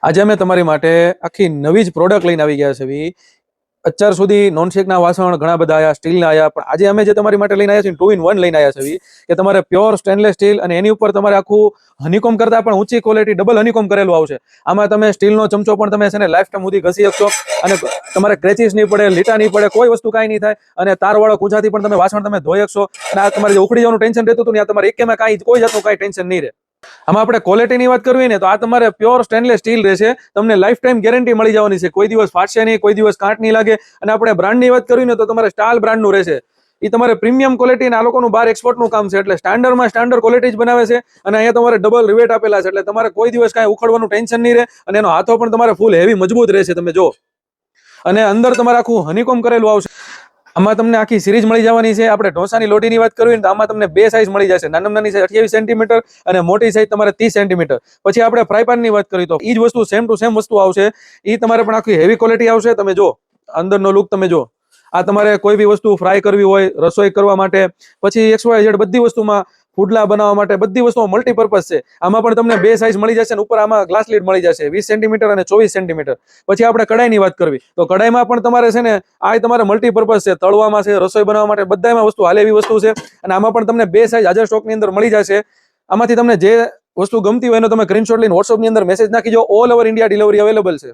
આજે અમે તમારી માટે આખી નવી જ પ્રોડક્ટ લઈને આવી ગયા છે. અત્યાર સુધી નોનસ્ટિકના વાસણ ઘણા બધા આવ્યા, સ્ટીલના આવ્યા, પણ આજે અમે જે તમારી માટે લઈને આવ્યા છીએ 2 in 1 લઈને આવ્યા છે કે તમારે પ્યોર સ્ટેનલેસ સ્ટીલ અને એની ઉપર તમારે આખું હનીકોમ કરતા પણ ઊંચી ક્વોલિટી ડબલ હનીકોમ કરેલું આવશે. આમાં તમે સ્ટીલનો ચમચો પણ તમે છે ને લાઈફ ટાઈમ સુધી ઘસી શકશો અને તમારે ક્રેચીસ નહીં પડે, લીટા નહીં પડે, કોઈ વસ્તુ કાંઈ નહીં થાય અને તારવાળો કુંજાથી પણ તમે વાસણ તમે ધોઈ શકશો અને આ તમારે જે ઉખડી જવાનું ટેન્શન રહેતું હતું ને આ તમારે એકેમાં કાંઈ કોઈ જાતનું કાંઈ ટેન્શન નહીં રહે. આમાં આપણે ક્વોલિટીની વાત કરવી ને તો આ તમારે પ્યોર સ્ટેનલેસ સ્ટીલ રહેશે. તમને લાઈફ ટાઈમ ગેરંટી મળી જવાની છે. કોઈ દિવસ ફાટશે નહીં, કોઈ દિવસ કાંટ નહીં લાગે. અને આપણે બ્રાન્ડની વાત કરવી ને તો તમારે સ્ટાલ બ્રાન્ડનું રહેશે. એ તમારે પ્રીમિયમ ક્વોલિટી અને આ લોકોનું બહાર એક્સપોર્ટનું કામ છે એટલે સ્ટાન્ડર્ડમાં સ્ટાન્ડર્ડ ક્વોલિટી જ બનાવે છે. અને અહીંયા તમારે ડબલ રિવેટ આપેલા છે એટલે તમારે કોઈ દિવસ કાંઈ ઉખડવાનું ટેન્શન નહીં રહે અને એનો હાથો પણ તમારે ફૂલ હેવી મજબૂત રહેશે. તમે જો અને અંદર તમારે આખું હનીકોમ કરેલું આવશે. આમાં તમને આખી સિરીઝ મળી જવાની છે. આપણે ઢોસાની લોટીની વાત કરવી ને તો આમાં તમને 2 સાઇઝ મળી જશે. નાની સાઇઝ 28 સેન્ટીમીટર અને મોટી સાઇઝ તમારે 30 સેન્ટીમીટર. પછી આપણે ફ્રાય પેનની વાત કરીએ તો એ જ વસ્તુ સેમ ટુ સેમ વસ્તુ આવશે. એ તમારે પણ આખી હેવી ક્વોલિટી આવશે. તમે જો અંદરનો લુક તમે જો. આ તમારે કોઈ બી વસ્તુ ફ્રાય કરવી હોય, રસોઈ કરવા માટે, પછી XYZ બધી વસ્તુમાં ફૂડલા બનાવવા માટે બધી વસ્તુઓ મલ્ટીપર્પઝ છે. આમાં પણ તમને 2 સાઇઝ મળી જશે અને ઉપર આમાં ગ્લાસ લીડ મળી જશે 20 સેન્ટીમીટર અને 24 સેન્ટીમીટર. પછી આપણે કડાઈની વાત કરવી તો કડાઈમાં પણ તમારે છે ને આ તમારે મલ્ટીપર્પઝ છે. તળવામાં છે, રસોઈ બનાવવા માટે બધામાં વસ્તુ હાલે એવી વસ્તુ છે. અને આમાં પણ તમને 2 સાઇઝ હાજર સ્ટોકની અંદર મળી જશે. આમાંથી તમને જે વસ્તુ ગમતી હોય એનો તમે સ્ક્રીનશોટ લઈને WhatsApp ની અંદર મેસેજ નાખી દો. All over India delivery available છે.